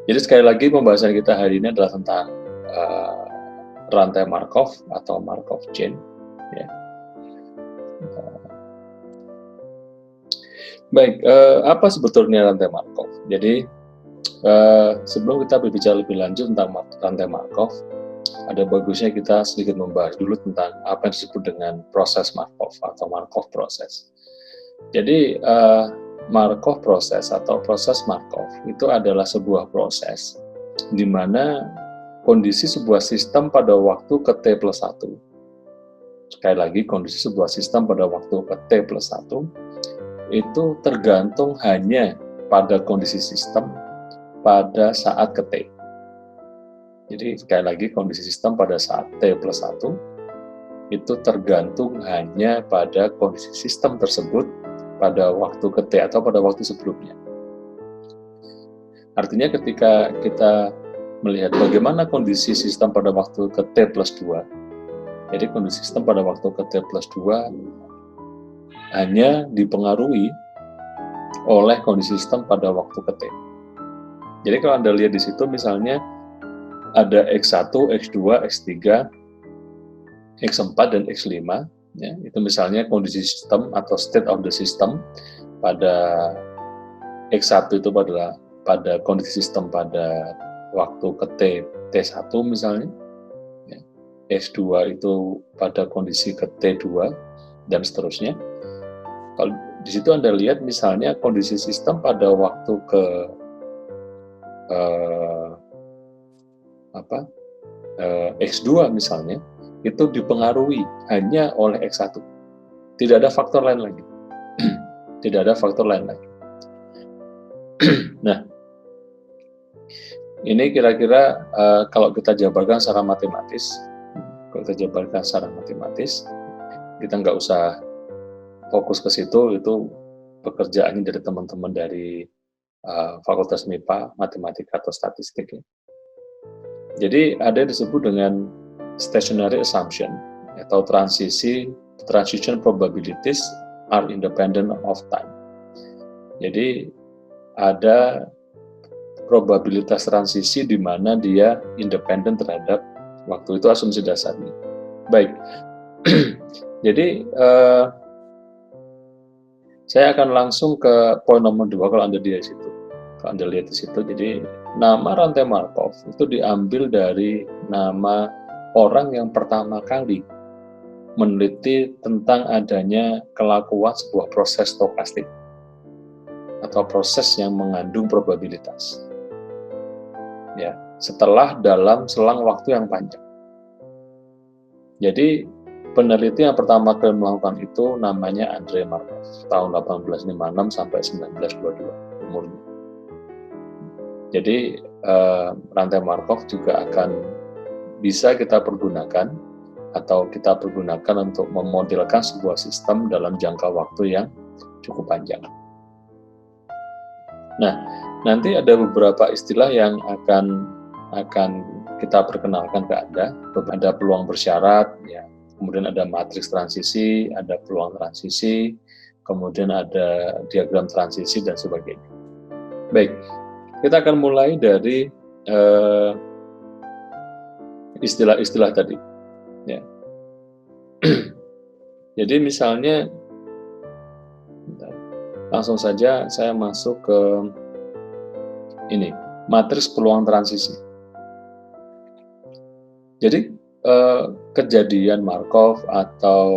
Jadi sekali lagi pembahasan kita hari ini adalah tentang rantai Markov atau Markov chain. Ya. Baik, apa sebetulnya rantai Markov? Jadi sebelum kita berbicara lebih lanjut tentang rantai Markov, ada bagusnya kita sedikit membahas dulu tentang apa yang disebut dengan proses Markov atau Markov proses. Jadi Markov proses atau proses Markov itu adalah sebuah proses di mana kondisi sebuah sistem pada waktu ke T+1. Sekali lagi, kondisi sebuah sistem pada waktu ke T+1 itu tergantung hanya pada kondisi sistem pada saat ke T. Jadi sekali lagi, kondisi sistem pada saat T+1 itu tergantung hanya pada kondisi sistem tersebut pada waktu ke T atau pada waktu sebelumnya. Artinya ketika kita melihat bagaimana kondisi sistem pada waktu ke T+2, jadi kondisi sistem pada waktu ke T+2 hanya dipengaruhi oleh kondisi sistem pada waktu ke T. Jadi kalau Anda lihat di situ misalnya ada X1, X2, X3, X4, dan X5, ya, itu misalnya kondisi sistem atau state of the system pada X1 itu pada kondisi sistem pada waktu ke T1 misalnya, ya. X2 itu pada kondisi ke T2, dan seterusnya. Kalau di situ Anda lihat misalnya kondisi sistem pada waktu ke X2 misalnya, itu dipengaruhi hanya oleh X1. Tidak ada faktor lain lagi. Tidak ada faktor lain lagi. Nah, ini kira-kira kalau kita jabarkan secara matematis, kita nggak usah fokus ke situ, itu pekerjaannya dari teman-teman dari Fakultas MIPA, Matematika atau Statistik. Ya. Jadi ada yang disebut dengan stationary assumption atau transition probabilities are independent of time. Jadi ada probabilitas transisi di mana dia independen terhadap waktu, itu asumsi dasarnya. Baik, jadi saya akan langsung ke poin nomor 2 kalau Anda lihat di situ. Kalau Anda lihat di situ, jadi nama rantai Markov itu diambil dari nama orang yang pertama kali meneliti tentang adanya kelakuan sebuah proses stokastik atau proses yang mengandung probabilitas. Ya, setelah dalam selang waktu yang panjang. Jadi peneliti yang pertama kali melakukan itu namanya Andrei Markov, tahun 1856 sampai 1922 umurnya. Jadi rantai Markov juga akan bisa kita pergunakan atau kita pergunakan untuk memodelkan sebuah sistem dalam jangka waktu yang cukup panjang. Nah, nanti ada beberapa istilah yang akan kita perkenalkan ke Anda. Ada peluang bersyarat, ya. Kemudian ada matriks transisi, ada peluang transisi, kemudian ada diagram transisi, dan sebagainya. Baik, kita akan mulai dari istilah-istilah tadi. Ya. Jadi misalnya, langsung saja saya masuk ke ini, matriks peluang transisi. Jadi kejadian Markov atau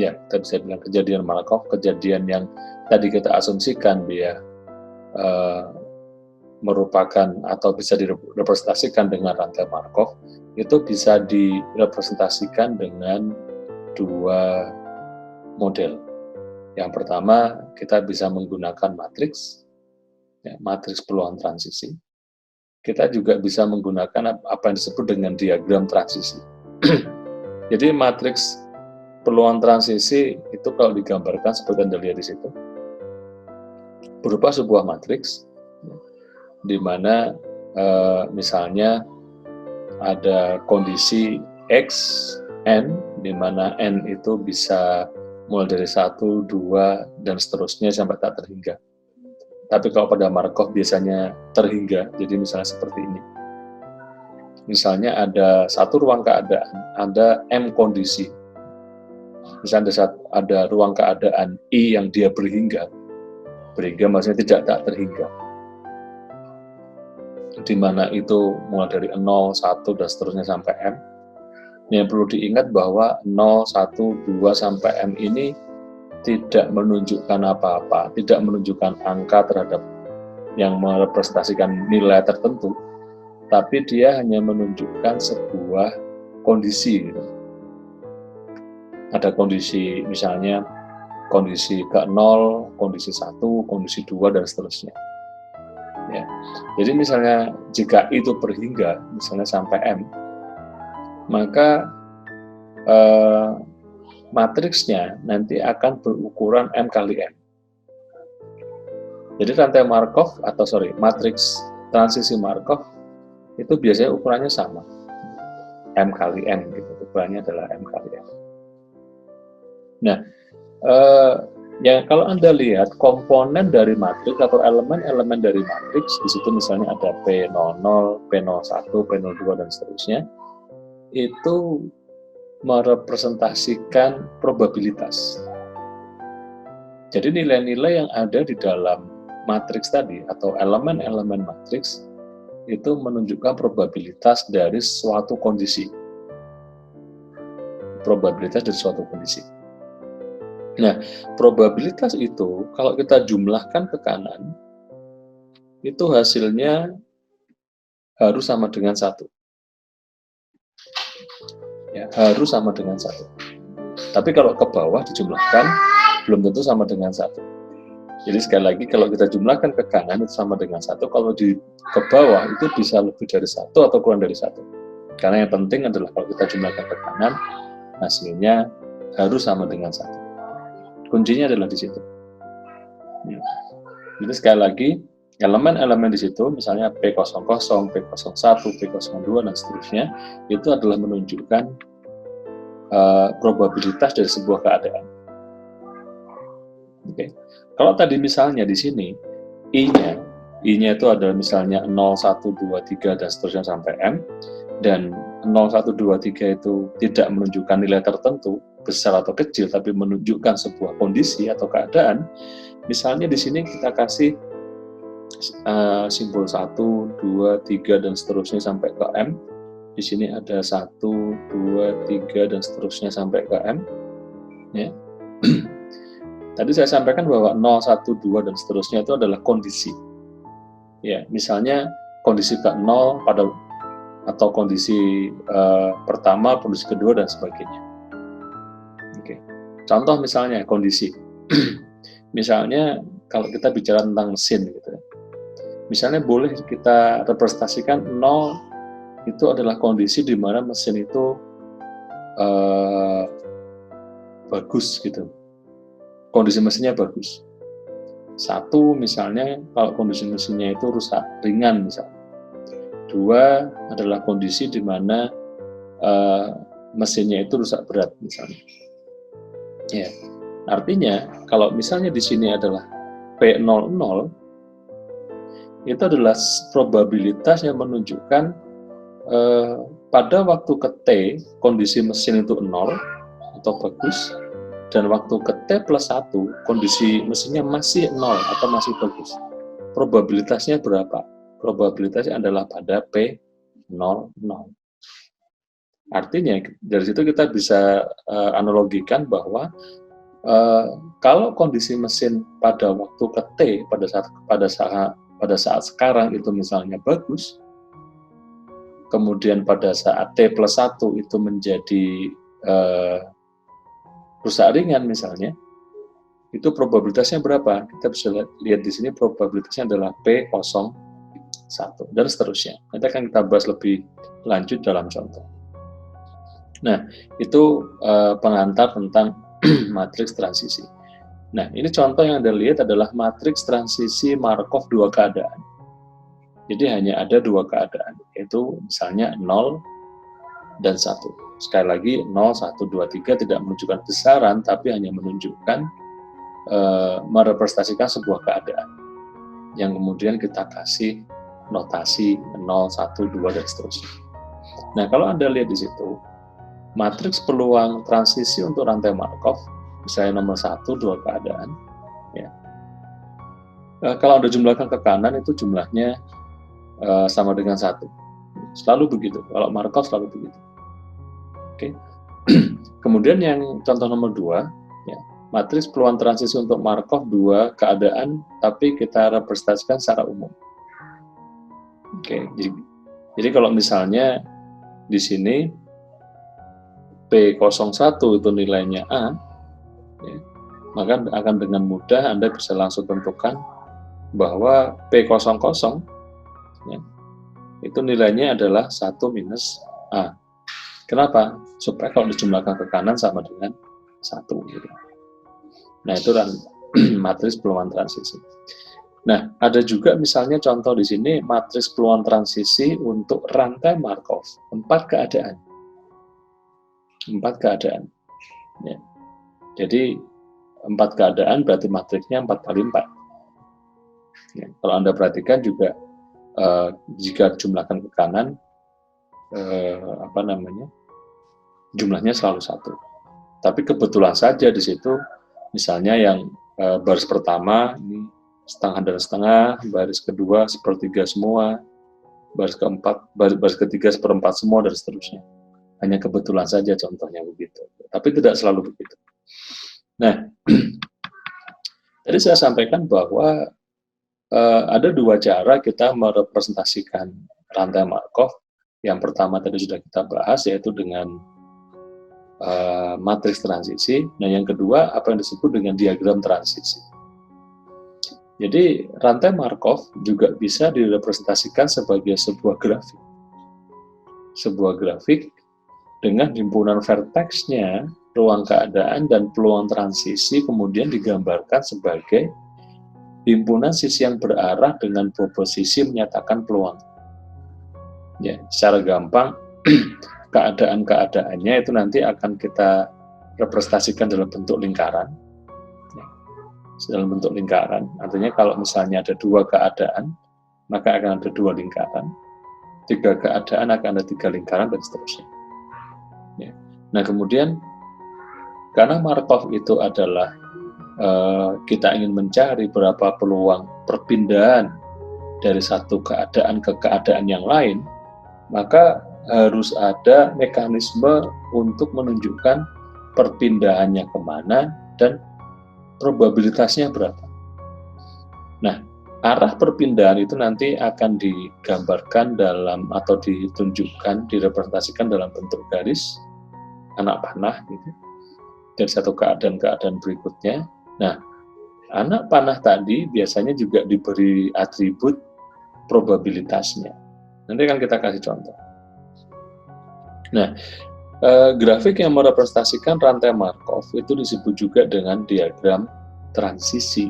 ya tadi saya bilang kejadian Markov, kejadian yang tadi kita asumsikan dia merupakan atau bisa direpresentasikan dengan rantai Markov, itu bisa direpresentasikan dengan dua model. Yang pertama, kita bisa menggunakan matriks, ya, matriks peluang transisi. Kita juga bisa menggunakan apa yang disebut dengan diagram transisi. Jadi matriks peluang transisi itu kalau digambarkan seperti Anda lihat di situ, berupa sebuah matriks di mana misalnya ada kondisi X, N, di mana N itu bisa mulai dari 1, 2, dan seterusnya sampai tak Tapi kalau pada Markov biasanya terhingga, jadi misalnya seperti ini. Misalnya ada satu ruang keadaan, ada M kondisi. Misalnya ada ruang keadaan I yang dia berhingga maksudnya tak terhingga. Di mana itu mulai dari 0, 1, dan seterusnya sampai M. Yang perlu diingat bahwa 0, 1, 2, sampai M ini tidak menunjukkan apa-apa, tidak menunjukkan angka terhadap yang merepresentasikan nilai tertentu, tapi dia hanya menunjukkan sebuah kondisi. Gitu. Ada kondisi, misalnya kondisi ke-0, kondisi 1, kondisi 2, dan seterusnya. Ya. Jadi misalnya jika itu berhingga, misalnya sampai M, maka matriksnya nanti akan berukuran M kali M. Jadi rantai Markov matriks transisi Markov itu biasanya ukurannya sama, M kali M gitu, ukurannya adalah M kali M. Nah, ya kalau Anda lihat komponen dari matriks atau elemen-elemen dari matriks, di situ misalnya ada P00, P01, P02, dan seterusnya, itu merepresentasikan probabilitas. Jadi nilai-nilai yang ada di dalam matriks tadi atau elemen-elemen matriks itu menunjukkan probabilitas dari suatu kondisi. Probabilitas dari suatu kondisi. Nah, probabilitas itu kalau kita jumlahkan ke kanan, itu hasilnya harus sama dengan 1. Ya, harus sama dengan 1. Tapi kalau ke bawah dijumlahkan, belum tentu sama dengan 1. Jadi sekali lagi, kalau kita jumlahkan ke kanan itu sama dengan 1, kalau ke bawah itu bisa lebih dari 1 atau kurang dari 1. Karena yang penting adalah kalau kita jumlahkan ke kanan, hasilnya harus sama dengan 1. Kuncinya adalah di situ. Ya. Jadi sekali lagi, elemen-elemen di situ, misalnya P00, P01, P02, dan seterusnya, itu adalah menunjukkan probabilitas dari sebuah keadaan. Oke. Kalau tadi misalnya di sini, I-nya itu adalah misalnya 0, 1, 2, 3, dan seterusnya sampai M, dan 0, 1, 2, 3 itu tidak menunjukkan nilai tertentu, besar atau kecil, tapi menunjukkan sebuah kondisi atau keadaan. Misalnya di sini kita kasih simbol 1, 2, 3, dan seterusnya sampai ke M. Di sini ada 1, 2, 3, dan seterusnya sampai ke M. Ya. Tadi saya sampaikan bahwa 0, 1, 2, dan seterusnya itu adalah kondisi. Ya, misalnya kondisi ke-0 atau kondisi pertama, kondisi kedua, dan sebagainya. Oke. Contoh misalnya kondisi. Misalnya kalau kita bicara tentang mesin gitu. Misalnya boleh kita representasikan 0 itu adalah kondisi di mana mesin itu bagus gitu. Kondisi mesinnya bagus. 1 misalnya kalau kondisi mesinnya itu rusak ringan misalnya. 2 adalah kondisi di mana mesinnya itu rusak berat misalnya. Ya. Artinya kalau misalnya di sini adalah P00, itu adalah probabilitas yang menunjukkan pada waktu ke T kondisi mesin itu 0 atau bagus, dan waktu ke T plus 1 kondisi mesinnya masih 0 atau masih bagus. Probabilitasnya berapa? Probabilitasnya adalah pada P00. Artinya dari situ kita bisa analogikan bahwa kalau kondisi mesin pada waktu ke T pada saat sekarang itu misalnya bagus, kemudian pada saat T plus 1 itu menjadi rusak ringan misalnya, itu probabilitasnya berapa? Kita bisa lihat di sini probabilitasnya adalah P01 dan seterusnya. Nanti akan kita bahas lebih lanjut dalam contoh. Nah, itu pengantar tentang matriks transisi. Nah, ini contoh yang Anda lihat adalah matriks transisi Markov dua keadaan. Jadi hanya ada dua keadaan, yaitu misalnya 0 dan 1. Sekali lagi, 0, 1, 2, 3 tidak menunjukkan besaran, tapi hanya menunjukkan merepresentasikan sebuah keadaan. yang kemudian kita kasih notasi 0, 1, 2, dan seterusnya. Nah, kalau Anda lihat di situ, matriks peluang transisi untuk rantai Markov, misalnya nomor 1, 2 keadaan, ya. Kalau Anda jumlahkan ke kanan, itu jumlahnya sama dengan 1. Selalu begitu, kalau Markov selalu begitu. Oke. Kemudian yang contoh nomor 2, ya, matriks peluang transisi untuk Markov 2 keadaan, tapi kita representasikan secara umum. Oke, jadi kalau misalnya di sini P01 itu nilainya A, ya, maka akan dengan mudah Anda bisa langsung tentukan bahwa P00, ya, itu nilainya adalah 1 minus A. Kenapa? Supaya kalau dijumlahkan ke kanan sama dengan 1. Gitu. Nah, itu matriks peluang transisi. Nah, ada juga misalnya contoh di sini matriks peluang transisi untuk rantai Markov, 4 keadaan. 4 keadaan. Ya. Jadi 4 keadaan berarti matriksnya 4 kali 4. Ya. Kalau Anda perhatikan juga jika jumlahkan ke kanan, jumlahnya selalu 1. Tapi kebetulan saja di situ, misalnya yang baris pertama ini setengah dan setengah, baris kedua sepertiga semua, baris keempat, baris ketiga seperempat semua, dan seterusnya. Hanya kebetulan saja contohnya begitu. Tapi tidak selalu begitu. Nah, tadi saya sampaikan bahwa ada 2 cara kita merepresentasikan rantai Markov. Yang pertama tadi sudah kita bahas, yaitu dengan matriks transisi. Nah, yang kedua apa yang disebut dengan diagram transisi. Jadi rantai Markov juga bisa direpresentasikan sebagai sebuah grafik. Sebuah grafik dengan himpunan verteksnya, ruang keadaan dan peluang transisi kemudian digambarkan sebagai himpunan sisi yang berarah dengan posisi menyatakan peluang. Ya, secara gampang keadaan-keadaannya itu nanti akan kita representasikan dalam bentuk lingkaran. Ya, dalam bentuk lingkaran, artinya kalau misalnya ada 2 keadaan, maka akan ada 2 lingkaran. 3 keadaan akan ada 3 lingkaran, dan seterusnya. Ya. Nah, kemudian karena Markov itu adalah kita ingin mencari berapa peluang perpindahan dari satu keadaan ke keadaan yang lain, maka harus ada mekanisme untuk menunjukkan perpindahannya kemana dan probabilitasnya berapa. Nah, arah perpindahan itu nanti akan digambarkan dalam atau ditunjukkan, direpresentasikan dalam bentuk garis anak panah gitu, dari satu keadaan-keadaan berikutnya. Nah, anak panah tadi biasanya juga diberi atribut probabilitasnya. Nanti akan kita kasih contoh. Nah, grafik yang merepresentasikan rantai Markov itu disebut juga dengan diagram transisi.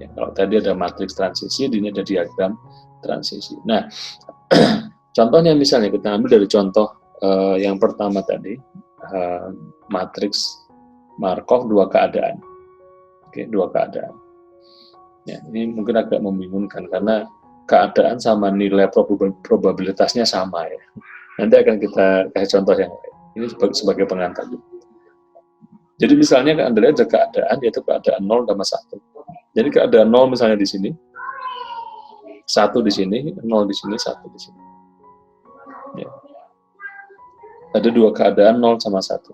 Ya, kalau tadi ada matriks transisi, ini ada diagram transisi. Nah, contohnya misalnya kita ambil dari contoh yang pertama tadi, matriks Markov 2 keadaan. Oke, 2 keadaan. Ya, ini mungkin agak membingungkan karena keadaan sama nilai probabilitasnya sama ya. Nanti akan kita kasih contoh yang lain. Ini sebagai pengantar. Jadi misalnya Anda lihat ada keadaan, yaitu keadaan 0 sama 1. Jadi keadaan 0 misalnya di sini, 1 di sini, 0 di sini, 1 di sini. Ya. Ada 2 keadaan 0 sama 1.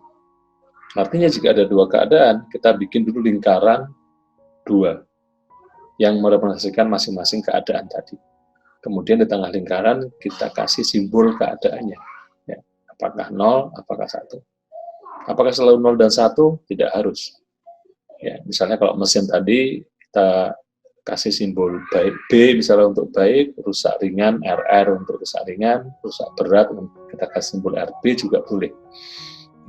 Artinya jika ada 2 keadaan, kita bikin dulu lingkaran 2 yang merepresentasikan masing-masing keadaan tadi. Kemudian di tengah lingkaran kita kasih simbol keadaannya. Ya. Apakah 0, apakah 1. Apakah selalu 0 dan 1? Tidak harus. Ya, misalnya kalau mesin tadi kita kasih simbol baik B misalnya untuk baik, rusak ringan, RR untuk rusak ringan, rusak berat kita kasih simbol RB juga boleh.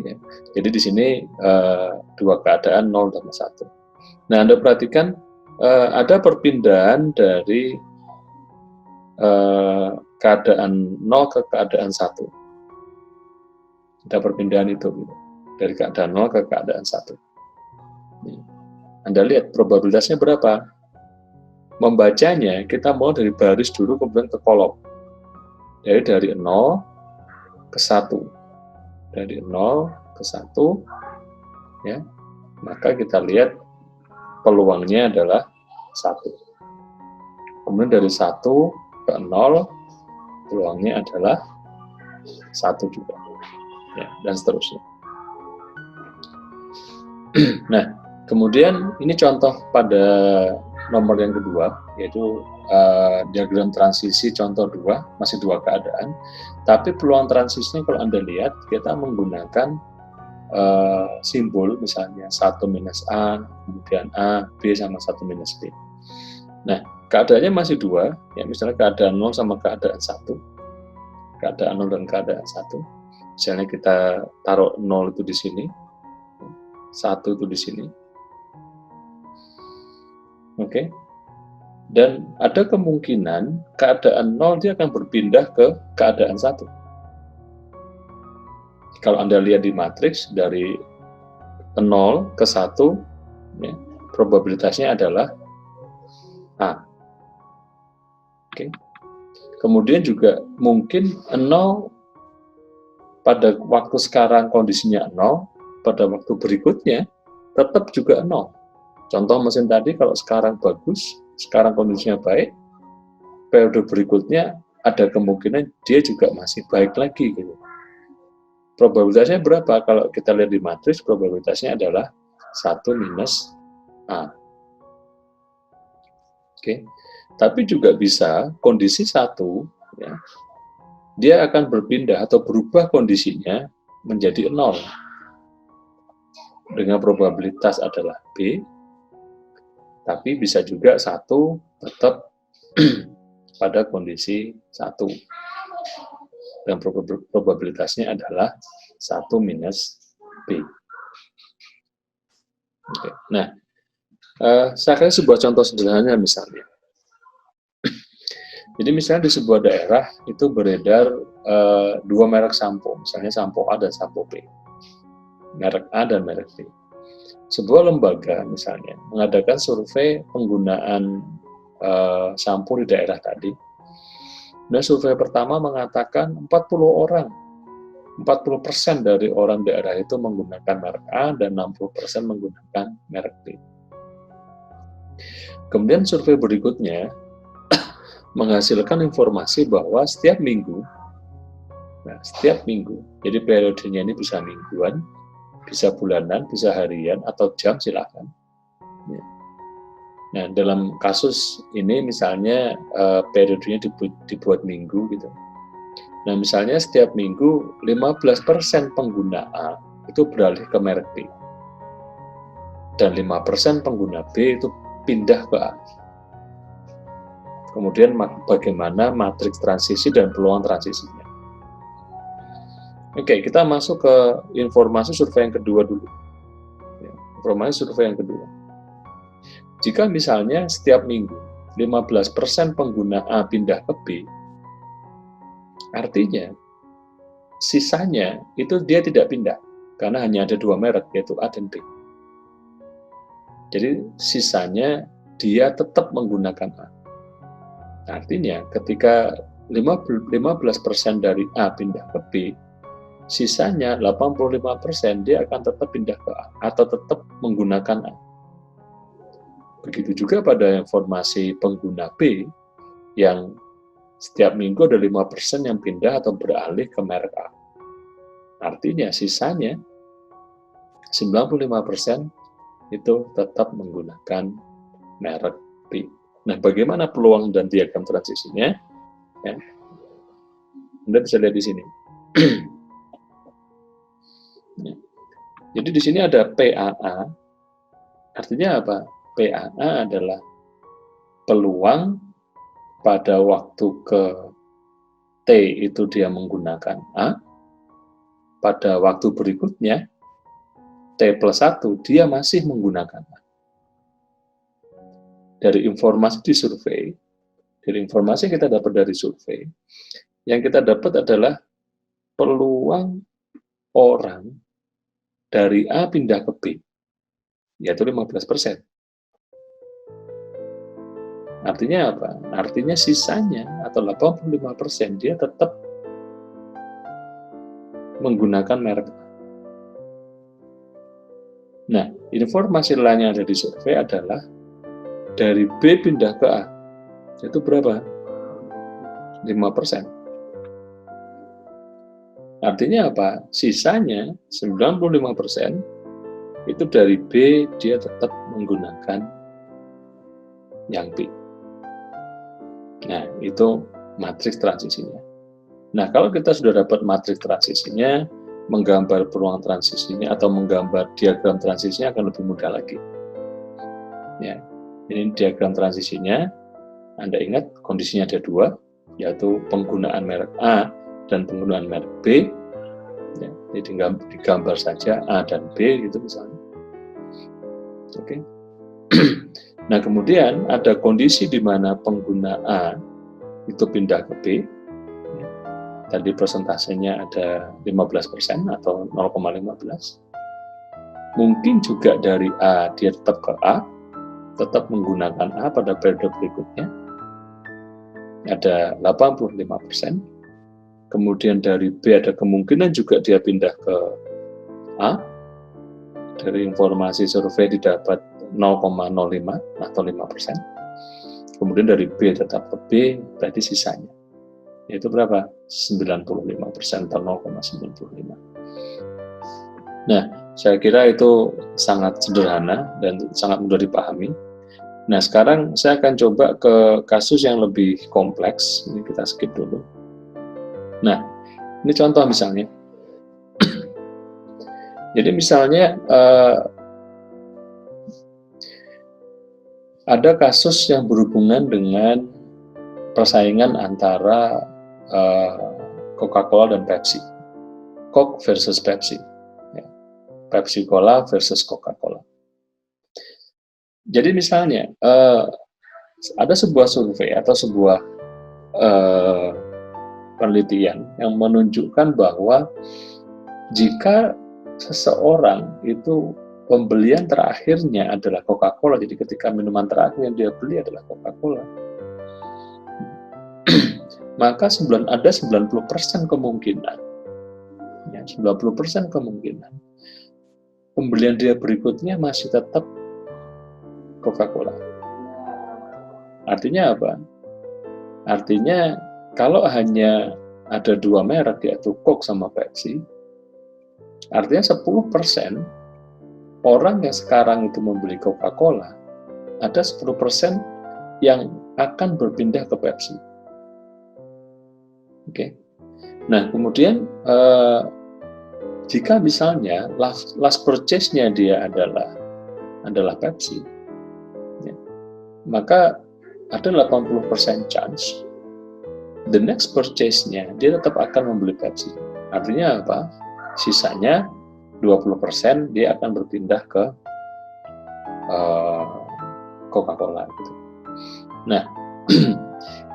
Ya. Jadi di sini 2 keadaan 0 dan 1. Nah, Anda perhatikan ada perpindahan dari keadaan 0 ke keadaan 1. Ada perpindahan itu dari keadaan 0 ke keadaan 1. Anda lihat probabilitasnya berapa? membacanya kita mau dari baris dulu kemudian ke kolom. Jadi dari 0 ke 1. Dari 0 ke 1 ya. Maka kita lihat peluangnya adalah 1. Kemudian dari 1 ke 0 peluangnya adalah 1 juga. Ya, dan seterusnya. Nah, kemudian ini contoh pada nomor yang kedua, yaitu diagram transisi contoh 2, masih 2 keadaan. Tapi peluang transisinya kalau Anda lihat, kita menggunakan simbol misalnya 1 minus A, kemudian A, B sama 1 minus B. Nah, keadaannya masih 2, ya misalnya keadaan 0 sama keadaan 1. Keadaan 0 dan keadaan 1. Misalnya kita taruh 0 itu di sini, 1 itu di sini. Oke. Dan ada kemungkinan keadaan 0 dia akan berpindah ke keadaan 1. Kalau Anda lihat di matriks dari 0 ke 1, ya, probabilitasnya adalah A. Oke. Kemudian juga mungkin 0 pada waktu sekarang kondisinya 0, pada waktu berikutnya tetap juga 0. Contoh mesin tadi kalau sekarang bagus, sekarang kondisinya baik, periode berikutnya ada kemungkinan dia juga masih baik lagi gitu. Probabilitasnya berapa? Kalau kita lihat di matriks, probabilitasnya adalah 1 minus A. Oke. Tapi juga bisa kondisi 1, ya, dia akan berpindah atau berubah kondisinya menjadi 0. Dengan probabilitas adalah B, tapi bisa juga 1 tetap pada kondisi 1. Dan probabilitasnya adalah 1 minus B. Oke. Nah, saya kasih sebuah contoh sederhana misalnya. Jadi misalnya di sebuah daerah itu beredar 2 merek sampo, misalnya sampo A dan sampo B. Merek A dan merek B. Sebuah lembaga misalnya mengadakan survei penggunaan sampo di daerah tadi. Nah, survei pertama mengatakan 40% dari orang daerah itu menggunakan merek A dan 60% menggunakan merek B. Kemudian survei berikutnya menghasilkan informasi bahwa setiap minggu, jadi periodenya ini bisa mingguan, bisa bulanan, bisa harian, atau jam silakan. Nah, dalam kasus ini misalnya periodenya dibuat minggu gitu. Nah, misalnya setiap minggu 15% pengguna A itu beralih ke merek B. Dan 5% pengguna B itu pindah ke A. Kemudian bagaimana matriks transisi dan peluang transisinya. Oke, kita masuk ke informasi survei yang kedua dulu. Informasi survei yang kedua. Jika misalnya setiap minggu 15% pengguna A pindah ke B, artinya sisanya itu dia tidak pindah, karena hanya ada 2 merek, yaitu A dan B. Jadi sisanya dia tetap menggunakan A. Artinya ketika 15% dari A pindah ke B, sisanya 85% dia akan tetap pindah ke A atau tetap menggunakan A. Begitu juga pada informasi pengguna B yang setiap minggu ada 5% yang pindah atau beralih ke merek A. Artinya sisanya 95% itu tetap menggunakan merek B. Nah, bagaimana peluang dan diagram transisinya? Ya. Anda bisa lihat di sini. Ya. Jadi di sini ada PAA. Artinya apa? PAA adalah peluang pada waktu ke T itu dia menggunakan A. Pada waktu berikutnya, T plus 1 dia masih menggunakan A. Dari informasi di survei, dari informasi yang kita dapat dari survei, yang kita dapat adalah peluang orang dari A pindah ke B, yaitu 15%. Artinya apa? Artinya sisanya atau 85% dia tetap menggunakan merek A. Nah, informasi lain yang ada di survei adalah dari B pindah ke A. Itu berapa? 5%. Artinya apa? Sisanya 95% itu dari B dia tetap menggunakan yang B. Nah, itu matriks transisinya. Nah, kalau kita sudah dapat matriks transisinya, menggambar peluang transisinya atau menggambar diagram transisinya akan lebih mudah lagi. Ya, ini diagram transisinya. Anda ingat kondisinya ada dua, yaitu penggunaan merek A dan penggunaan merek B. Ya, jadi digambar saja A dan B gitu misalnya. Oke. Nah, kemudian ada kondisi di mana pengguna A itu pindah ke B. Ya. Tadi persentasenya ada 15% atau 0,15. Mungkin juga dari A dia tetap ke A, tetap menggunakan A pada periode berikutnya. Ada 85%. Kemudian dari B ada kemungkinan juga dia pindah ke A. Dari informasi survei didapat 0,05 atau 5%. Kemudian dari B tetap ke B, berarti sisanya. Yaitu berapa? 95% atau 0,95. Nah, saya kira itu sangat sederhana dan sangat mudah dipahami. Nah, sekarang saya akan coba ke kasus yang lebih kompleks. Ini kita skip dulu. Nah, ini contoh misalnya. Jadi misalnya ada kasus yang berhubungan dengan persaingan antara Coca-Cola dan Pepsi. Coke versus Pepsi. Ya. Pepsi Cola versus Coca-Cola. Jadi misalnya ada sebuah survei atau sebuah penelitian yang menunjukkan bahwa jika seseorang itu pembelian terakhirnya adalah Coca-Cola, jadi ketika minuman terakhir yang dia beli adalah Coca-Cola, maka ada 90% kemungkinan, ya, 90% kemungkinan pembelian dia berikutnya masih tetap Coca-Cola. Artinya apa? Artinya kalau hanya ada dua merek, yaitu Coke sama Pepsi, artinya 10% orang yang sekarang itu membeli Coca-Cola, ada 10% yang akan berpindah ke Pepsi. Oke. Nah, kemudian jika misalnya last purchase-nya dia adalah Pepsi, ya, maka ada 80% chance the next purchase-nya dia tetap akan membeli Pepsi. Artinya apa? Sisanya 20% dia akan berpindah ke Coca-Cola gitu. Nah,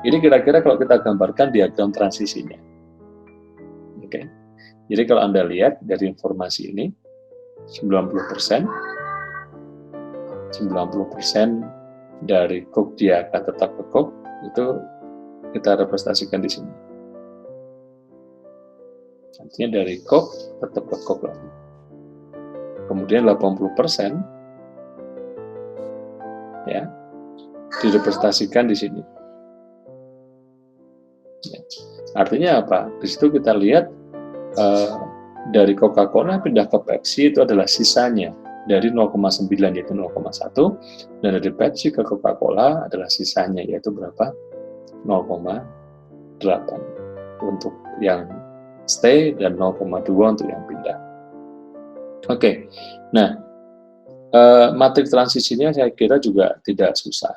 ini kira-kira kalau kita gambarkan diagram transisinya. Oke. Jadi kalau Anda lihat dari informasi ini 90% dari Coke dia akan tetap ke Coke, itu kita representasikan di sini. Artinya dari Coke tetap ke Coke lagi. Kemudian 80% ya direpresentasikan di sini. Ya. Artinya apa? Di situ kita lihat dari Coca-Cola pindah ke Pepsi itu adalah sisanya dari 0,9 yaitu 0,1, dan dari Pepsi ke Coca-Cola adalah sisanya yaitu berapa? 0,8 untuk yang stay dan 0,2 untuk yang pindah. Oke, nah matriks transisinya saya kira juga tidak susah,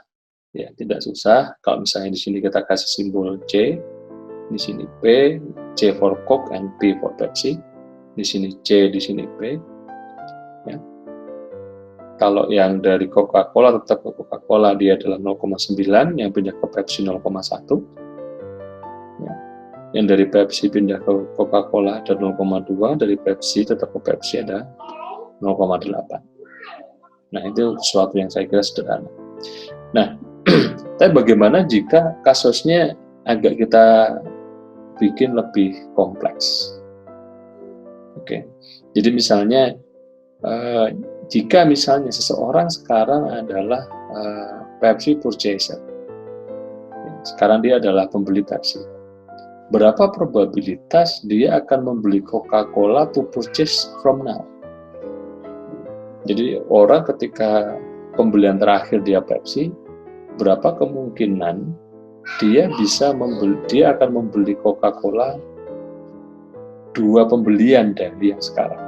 ya tidak susah. Kalau misalnya di sini kita kasih simbol C, di sini P, C for Coke and P for Pepsi, di sini C, di sini P. Ya. Kalau yang dari Coca-Cola tetap ke Coca-Cola dia adalah 0,9, yang pindah ke Pepsi 0,1. Ya. Yang dari Pepsi pindah ke Coca-Cola ada 0,2, dari Pepsi tetap ke Pepsi ada 0,8. Nah, itu sesuatu yang saya kira sederhana. Nah, Tapi bagaimana jika kasusnya agak kita bikin lebih kompleks? Oke, jadi misalnya jika misalnya seseorang sekarang adalah Pepsi purchaser, sekarang dia adalah pembeli Pepsi, berapa probabilitas dia akan membeli Coca-Cola to purchase from now? Jadi orang ketika pembelian terakhir dia Pepsi, berapa kemungkinan dia akan membeli Coca-Cola 2 pembelian dari yang sekarang.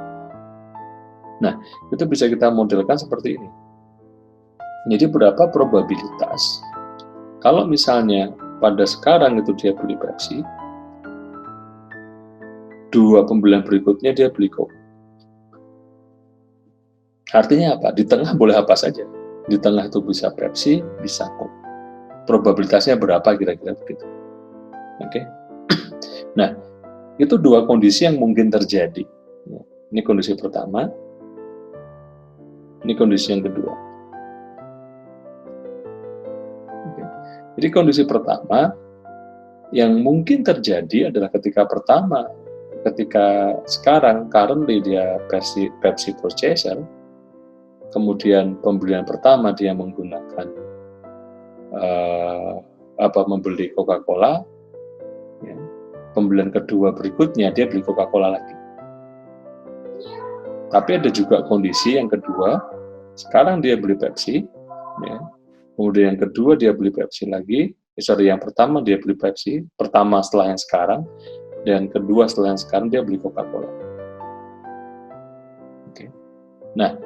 Nah, itu bisa kita modelkan seperti ini. Jadi berapa probabilitas kalau misalnya pada sekarang itu dia beli Pepsi, 2 pembelian berikutnya dia beli Coke. Artinya apa? Di tengah boleh apa saja. Di tengah itu bisa Pepsi, bisa Coke. Probabilitasnya berapa kira-kira begitu. Oke. Nah, itu 2 kondisi yang mungkin terjadi. Ini kondisi pertama. Ini kondisi yang kedua. Oke. Jadi kondisi pertama yang mungkin terjadi adalah ketika sekarang currently dia Pepsi purchaser, kemudian pembelian pertama dia menggunakan membeli Coca-Cola, ya. Pembelian kedua berikutnya dia beli Coca-Cola lagi. Tapi ada juga kondisi yang kedua, sekarang dia beli Pepsi, ya. Kemudian yang kedua dia beli Pepsi lagi, yang pertama dia beli Pepsi, pertama setelah yang sekarang, dan kedua setelah yang sekarang dia beli Coca-Cola. Oke. Nah,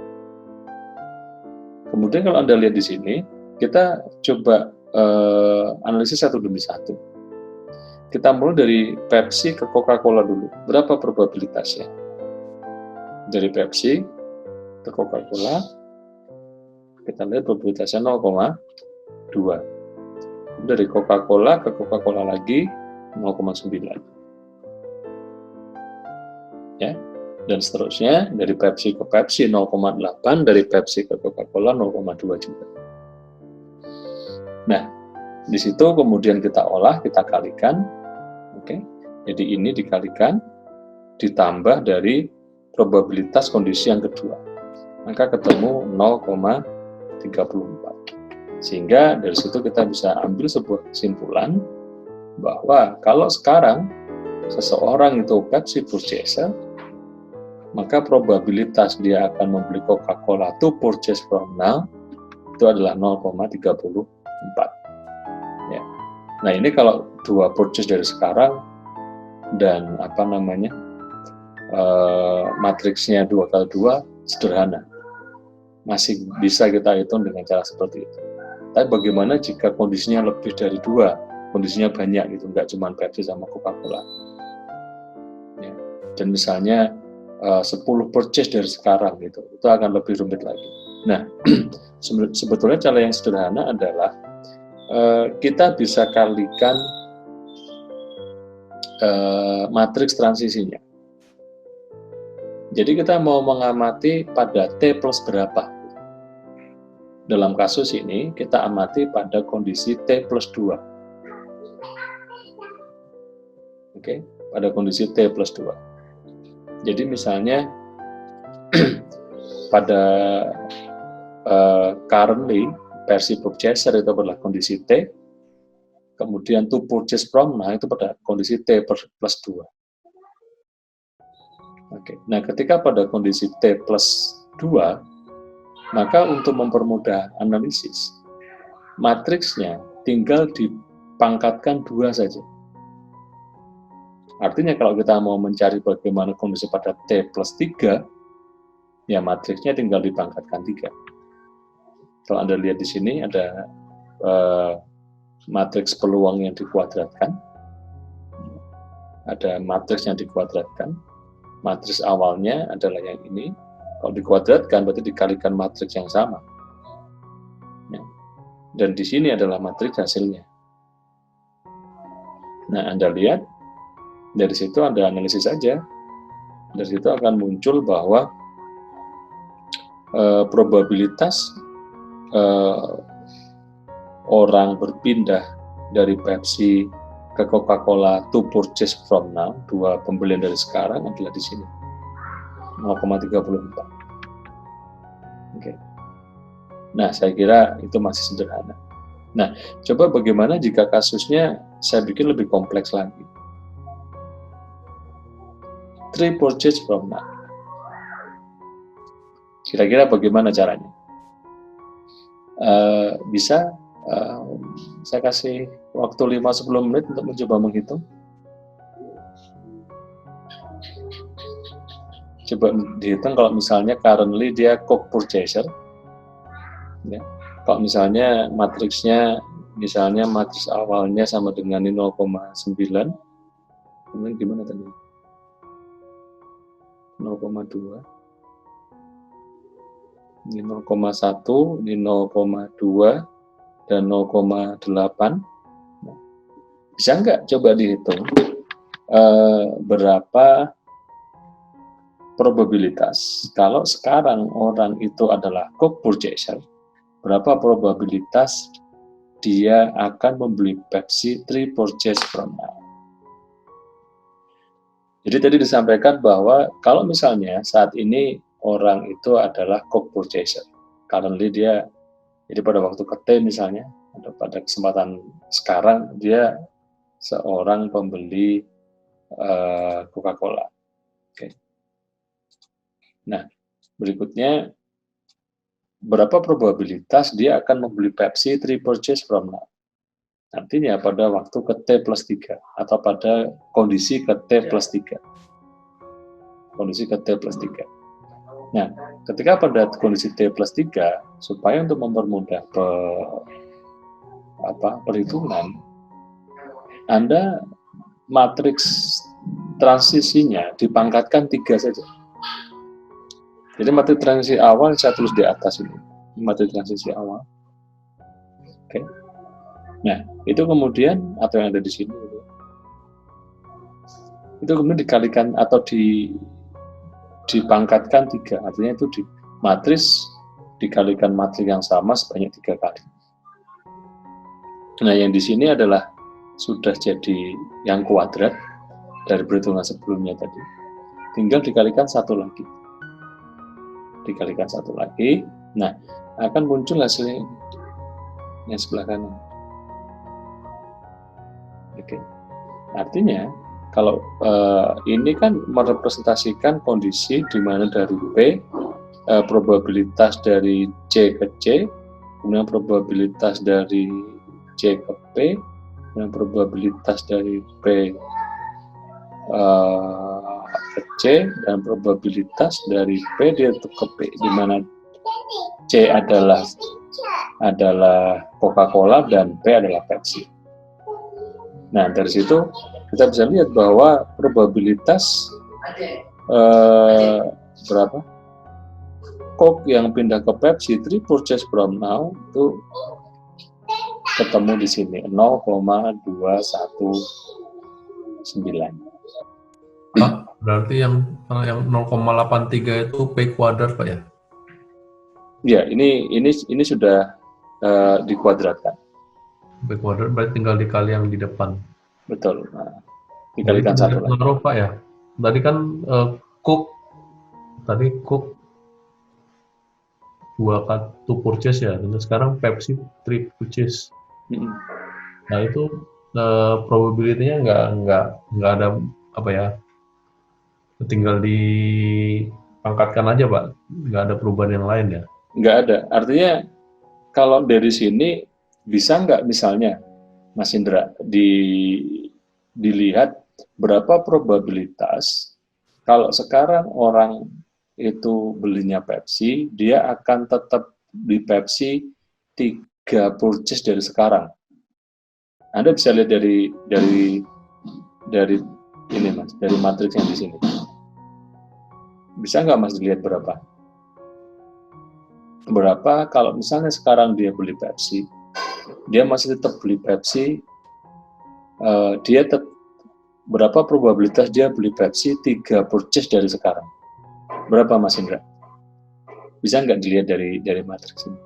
kemudian kalau Anda lihat di sini, kita coba analisis satu demi satu. Kita mulai dari Pepsi ke Coca-Cola dulu. Berapa probabilitasnya? Dari Pepsi ke Coca-Cola, kita lihat probabilitasnya 0,2. Dari Coca-Cola ke Coca-Cola lagi 0,9. Ya. Dan seterusnya, dari Pepsi ke Pepsi 0,8, dari Pepsi ke Coca-Cola 0,2 juga. Nah, di situ kemudian kita olah, kita kalikan. Oke. Jadi ini dikalikan, ditambah dari probabilitas kondisi yang kedua. Maka ketemu 0,34. Sehingga dari situ kita bisa ambil sebuah kesimpulan bahwa kalau sekarang seseorang itu Pepsi purchaser, maka probabilitas dia akan membeli Coca-Cola to purchase from now itu adalah 0,34. Ya. Nah, ini kalau 2 purchase dari sekarang dan matriksnya 2x2 sederhana, masih bisa kita hitung dengan cara seperti itu. Tapi bagaimana jika kondisinya lebih dari 2, kondisinya banyak gitu, nggak cuma Pepsi sama Coca-Cola. Ya. Dan misalnya 10 purchase dari sekarang gitu, itu akan lebih rumit lagi. Nah, sebetulnya cara yang sederhana adalah kita bisa kalikan matriks transisinya. Jadi kita mau mengamati pada T plus berapa. Dalam kasus ini kita amati pada kondisi T plus 2. Oke, pada kondisi T plus 2. Jadi misalnya pada currently versi purchaser itu adalah kondisi T, kemudian to purchase from, nah itu pada kondisi T plus 2. Oke. Nah, ketika pada kondisi T plus 2, maka untuk mempermudah analisis, matriksnya tinggal dipangkatkan 2 saja. Artinya kalau kita mau mencari bagaimana kondisi pada T plus 3, ya matriksnya tinggal dipangkatkan 3. Kalau Anda lihat di sini ada matriks peluang yang dikuadratkan, ada matriks yang dikuadratkan. Matriks awalnya adalah yang ini. Kalau dikuadratkan berarti dikalikan matriks yang sama. Ya. Dan di sini adalah matriks hasilnya. Nah, Anda lihat, dari situ Anda analisis saja. Dari situ akan muncul bahwa probabilitas orang berpindah dari Pepsi ke Coca-Cola to purchase from now, dua pembelian dari sekarang adalah di sini 0,34. Oke. Nah, saya kira itu masih sederhana. Nah, coba bagaimana jika kasusnya saya bikin lebih kompleks lagi. 3 purchase from now. Kira-kira bagaimana caranya? Bisa saya kasih waktu 5-10 menit untuk mencoba menghitung. Coba dihitung kalau misalnya currently dia Coke purchaser. Ya. Kalau misalnya matriksnya, misalnya matriks awalnya sama dengan 0,9, kemudian gimana tadi? 0,2, ini 0,1, ini 0,2, dan 0,8. Nah, bisa nggak coba dihitung berapa probabilitas kalau sekarang orang itu adalah Coke purchaser, berapa probabilitas dia akan membeli Pepsi 3 purchase from now. Jadi tadi disampaikan bahwa kalau misalnya saat ini orang itu adalah Coke purchaser, currently dia, jadi pada waktu ke T misalnya, atau pada kesempatan sekarang dia seorang pembeli Coca-Cola. Oke. Nah, berikutnya berapa probabilitas dia akan membeli Pepsi 3 purchase from now? Artinya pada waktu ke T+3 atau pada kondisi ke T+3. Kondisi ke T+3. Nah, ketika pada kondisi T+3, supaya untuk mempermudah perhitungan, Anda matriks transisinya dipangkatkan 3 saja. Jadi matriks transisi awal saya tulis di atas ini, matriks transisi awal. Oke. Nah, itu kemudian atau yang ada di sini, itu kemudian dikalikan atau dipangkatkan 3, artinya itu di matriks dikalikan matriks yang sama sebanyak 3 kali. Nah, yang di sini adalah sudah jadi yang kuadrat dari perhitungan sebelumnya tadi. Tinggal dikalikan 1 lagi. Dikalikan 1 lagi. Nah, akan muncul hasilnya yang sebelah kanan. Oke. Artinya, kalau ini kan merepresentasikan kondisi di mana dari P, probabilitas dari C ke C, kemudian probabilitas dari C ke P, dan probabilitas dari P ke C, dan probabilitas dari P dia ke P, di mana C adalah Coca-Cola dan P adalah Pepsi. Nah, dari situ kita bisa lihat bahwa probabilitas berapa? Coke yang pindah ke Pepsi 3 purchase from now itu ketemu di sini 0,219. Berarti yang 0,83 itu P kuadrat, Pak ya? Ya, ini sudah dikuadratkan. P kuadrat berarti tinggal dikali yang di depan. Betul. Nah, dikalikan 1 lagi. Pak ya. Tadi kan Coke 2 purchase ya, dan sekarang Pepsi 3 purchase. Nah, itu probability-nya nggak ada apa ya, tinggal dipangkatkan aja, Pak, nggak ada perubahan yang lain ya? Nggak ada. Artinya kalau dari sini bisa nggak misalnya Mas Indra dilihat berapa probabilitas kalau sekarang orang itu belinya Pepsi, dia akan tetap di Pepsi 3 purchase dari sekarang. Anda bisa lihat dari ini Mas, dari matriks yang di sini. Bisa nggak Mas dilihat berapa? Berapa kalau misalnya sekarang dia beli Pepsi, dia masih tetap beli Pepsi, berapa probabilitas dia beli Pepsi 3 purchase dari sekarang? Berapa Mas Indra? Bisa nggak dilihat dari matriks ini?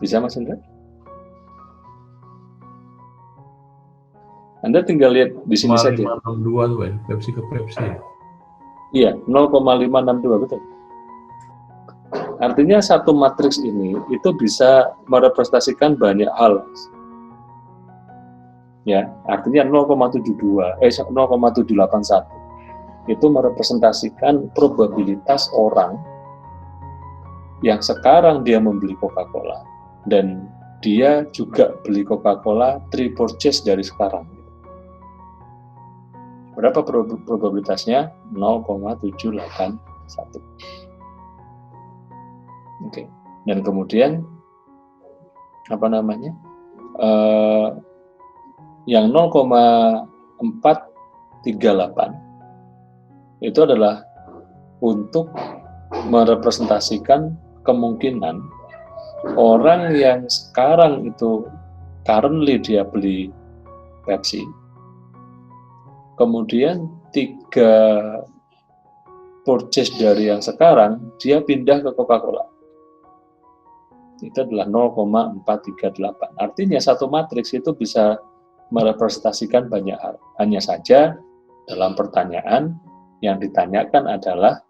Bisa Mas Indra? Anda tinggal lihat di sini saja. 0,562 tuh ya, Pepsi ke Pepsi. Iya, 0,562 betul. Artinya satu matriks ini itu bisa merepresentasikan banyak hal. Ya, artinya 0,781 itu merepresentasikan probabilitas orang yang sekarang dia membeli Coca-Cola dan dia juga beli Coca-Cola pre-purchase dari sekarang. Berapa probabilitasnya? 0,781. Oke. Dan kemudian apa namanya? Yang 0,438 itu adalah untuk merepresentasikan kemungkinan orang yang sekarang itu currently dia beli Pepsi, kemudian 3 purchase dari yang sekarang dia pindah ke Coca-Cola. Itu adalah 0,438. Artinya satu matriks itu bisa merepresentasikan banyak hal. Hanya saja dalam pertanyaan yang ditanyakan adalah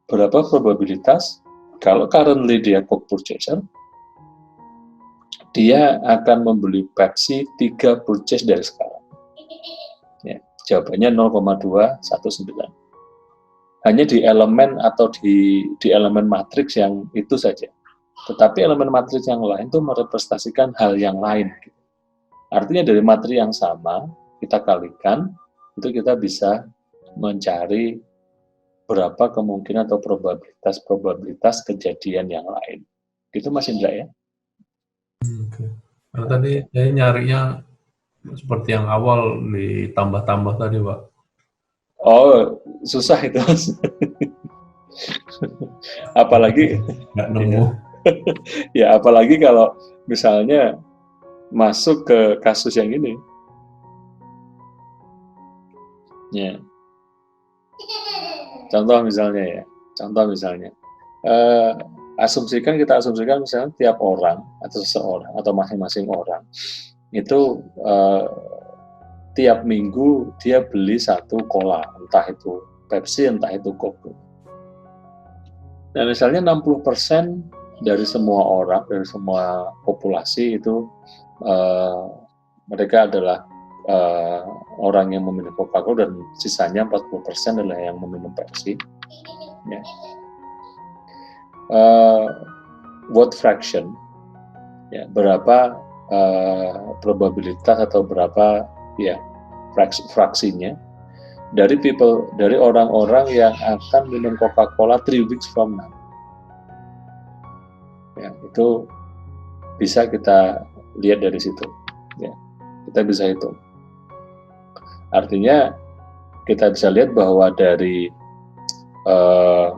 berapa probabilitas kalau currently dia Coke purchaser, dia akan membeli Pepsi 3 purchase dari sekarang. Ya, jawabannya 0,219. Hanya di elemen atau di elemen matriks yang itu saja. Tetapi elemen matriks yang lain itu merepresentasikan hal yang lain. Artinya dari materi yang sama, kita kalikan, itu kita bisa mencari berapa kemungkinan atau probabilitas kejadian yang lain. Gitu Mas Indra ya? Oke. Karena tadi saya nyarinya seperti yang awal ditambah-tambah tadi, Pak. Oh, susah itu Mas. Apalagi nggak nemu. ya apalagi kalau misalnya masuk ke kasus yang ini. Ya. Contoh misalnya, kita asumsikan misalnya tiap orang atau seseorang atau masing-masing orang itu tiap minggu dia beli 1 cola, entah itu Pepsi, entah itu Coke. Nah misalnya 60% dari semua orang, dari semua populasi itu mereka adalah orang yang meminum Coca-Cola dan sisanya 40% adalah yang meminum Pepsi. Ya. What fraction? Ya, berapa probabilitas atau berapa ya fraksinya dari orang-orang yang akan minum Coca-Cola 3 weeks from now. Ya, itu bisa kita lihat dari situ. Ya, kita bisa hitung. Artinya kita bisa lihat bahwa dari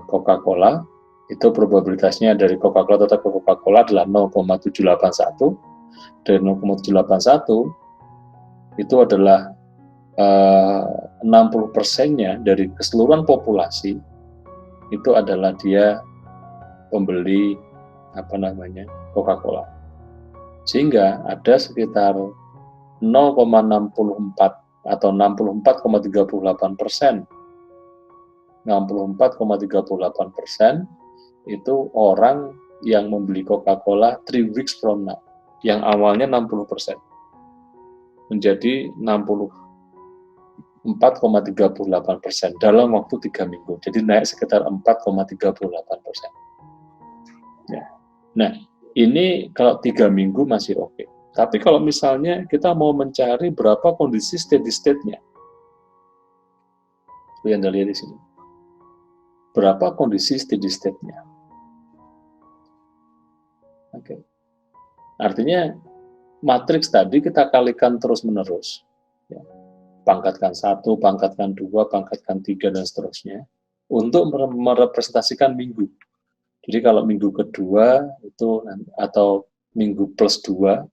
Coca-Cola itu probabilitasnya dari Coca-Cola tetap ke Coca-Cola adalah 0,781. Dari 0,781 itu adalah 60%-nya dari keseluruhan populasi itu adalah dia pembeli Coca-Cola. Sehingga ada sekitar 0,64 atau 64,38% itu orang yang membeli Coca-Cola 3 weeks from now, yang awalnya 60% menjadi 64,38% dalam waktu 3 minggu. Jadi naik sekitar 4,38%. Ya. Nah, ini kalau 3 minggu masih oke. Tapi kalau misalnya kita mau mencari berapa kondisi steady state-nya, yang Anda lihat di sini. Berapa kondisi steady state-nya? Oke. Artinya matriks tadi kita kalikan terus-menerus. Ya. Pangkatkan 1, pangkatkan 2, pangkatkan 3, dan seterusnya. Untuk merepresentasikan minggu. Jadi kalau minggu kedua itu atau minggu plus 2,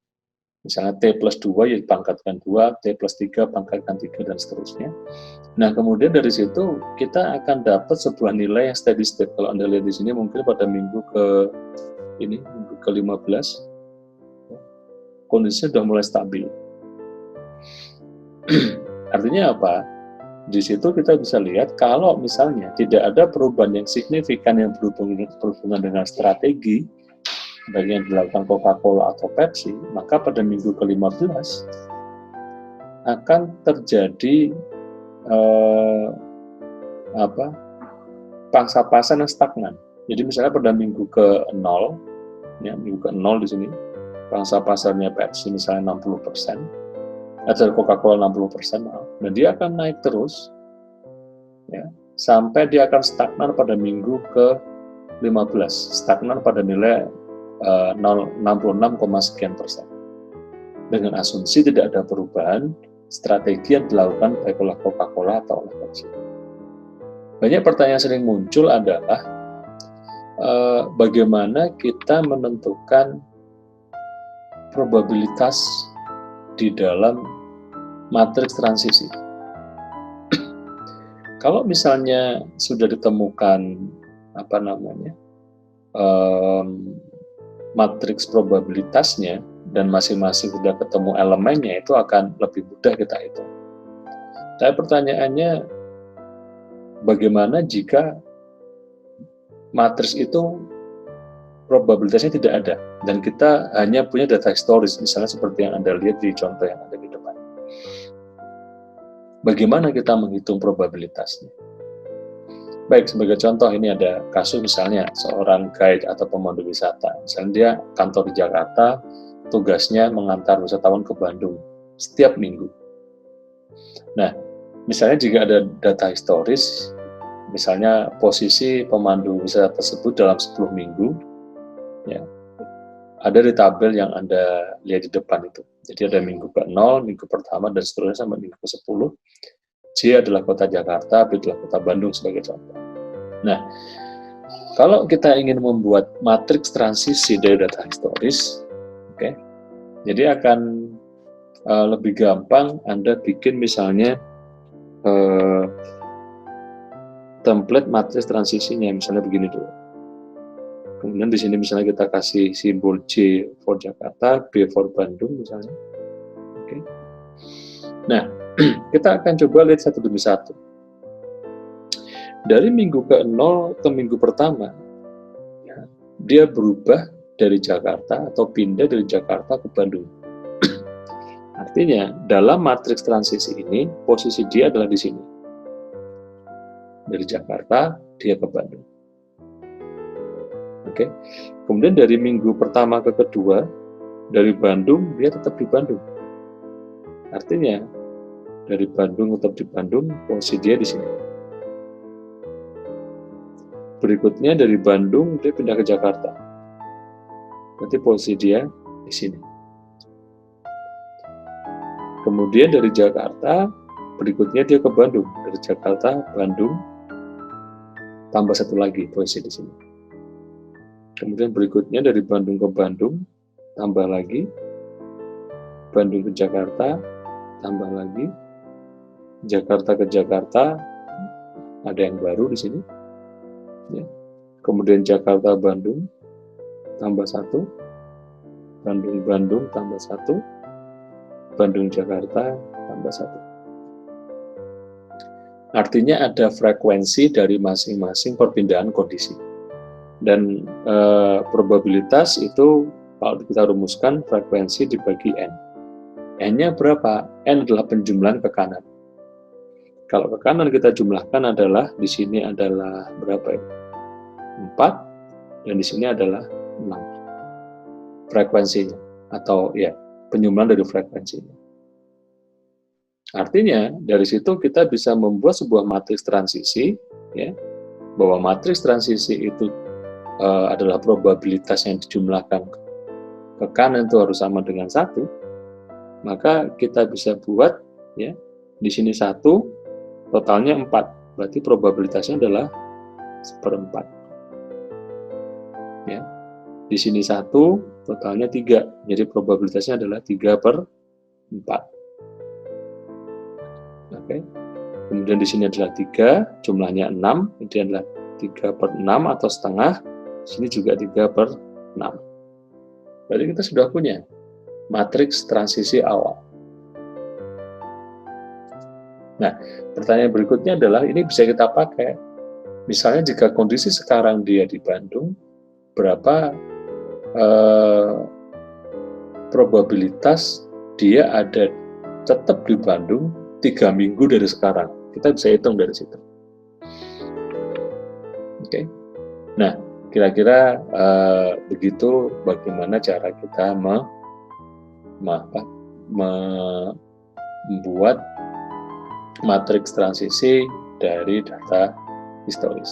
misalnya T plus 2 ya pangkatkan 2, T plus 3 pangkatkan 3, dan seterusnya. Nah kemudian dari situ kita akan dapat sebuah nilai yang steady state. Kalau Anda lihat di sini mungkin pada minggu ke-15, kondisinya sudah mulai stabil. Artinya apa? Di situ kita bisa lihat kalau misalnya tidak ada perubahan yang signifikan yang berhubungan dengan strategi baik yang dilakukan Coca-Cola atau Pepsi, maka pada minggu ke-15 akan terjadi pangsa pasar yang stagnan. Jadi misalnya pada minggu ke-0, ya, minggu ke-0 di sini, pangsa pasarnya Pepsi misalnya 60%, atau Coca-Cola 60%, dan dia akan naik terus, ya, sampai dia akan stagnan pada minggu ke-15, stagnan pada nilai 66, sekian persen. Dengan asumsi tidak ada perubahan strategi yang dilakukan baik oleh Coca-Cola atau oleh Pepsi. Banyak pertanyaan sering muncul adalah bagaimana kita menentukan probabilitas di dalam matriks transisi. Kalau misalnya sudah ditemukan matriks probabilitasnya dan masing-masing sudah ketemu elemennya, itu akan lebih mudah kita hitung. Tapi pertanyaannya, bagaimana jika matriks itu probabilitasnya tidak ada dan kita hanya punya data historis, misalnya seperti yang Anda lihat di contoh yang ada di depan. Bagaimana kita menghitung probabilitasnya? Baik, sebagai contoh ini ada kasus misalnya seorang guide atau pemandu wisata. Misalnya dia kantor di Jakarta, tugasnya mengantar wisatawan ke Bandung setiap minggu. Nah, misalnya jika ada data historis, misalnya posisi pemandu wisata tersebut dalam 10 minggu, ya, ada di tabel yang Anda lihat di depan itu. Jadi ada minggu ke-0, minggu pertama, dan seterusnya sampai minggu ke-10. J adalah kota Jakarta, B adalah kota Bandung sebagai contoh. Nah, kalau kita ingin membuat matriks transisi dari data historis, jadi akan lebih gampang Anda bikin misalnya template matriks transisinya, misalnya begini dulu. Kemudian di sini misalnya kita kasih simbol J for Jakarta, B for Bandung misalnya. Nah, kita akan coba lihat satu demi satu. Dari minggu ke-0 ke minggu pertama, ya, dia berubah dari Jakarta atau pindah dari Jakarta ke Bandung. Artinya, dalam matriks transisi ini, posisi dia adalah di sini. Dari Jakarta, dia ke Bandung. Kemudian dari minggu pertama ke kedua, dari Bandung, dia tetap di Bandung. Artinya, dari Bandung tetap di Bandung, posisi dia di sini. Berikutnya dari Bandung, dia pindah ke Jakarta. Berarti posisi dia di sini. Kemudian dari Jakarta, berikutnya dia ke Bandung. Dari Jakarta, Bandung, tambah satu lagi posisi di sini. Kemudian berikutnya dari Bandung ke Bandung, tambah lagi. Bandung ke Jakarta, tambah lagi. Jakarta ke Jakarta, ada yang baru di sini. Ya. Kemudian Jakarta Bandung, tambah satu. Bandung Bandung tambah satu. Bandung Jakarta tambah satu. Artinya ada frekuensi dari masing-masing perpindahan kondisi. Dan probabilitas itu kalau kita rumuskan frekuensi dibagi N. N-nya berapa? N adalah penjumlahan ke kanan. Kalau ke kanan kita jumlahkan adalah, di sini adalah berapa ya? 4, dan di sini adalah 6. Frekuensinya, atau ya, penjumlahan dari frekuensinya. Artinya, dari situ kita bisa membuat sebuah matriks transisi, ya, bahwa matriks transisi itu adalah probabilitas yang dijumlahkan ke kanan itu harus sama dengan 1, maka kita bisa buat, ya, di sini 1, totalnya 4, berarti probabilitasnya adalah 1/4. Ya. Di sini 1, totalnya 3, jadi probabilitasnya adalah 3/4. Kemudian di sini adalah 3, jumlahnya 6, ini adalah 3/6 atau setengah, di sini juga 3/6. Berarti kita sudah punya matriks transisi awal. Nah, pertanyaan berikutnya adalah, ini bisa kita pakai. Misalnya jika kondisi sekarang dia di Bandung, berapa probabilitas dia ada tetap di Bandung 3 minggu dari sekarang? Kita bisa hitung dari situ. Oke. Nah, kira-kira begitu bagaimana cara kita membuat matriks transisi dari data historis.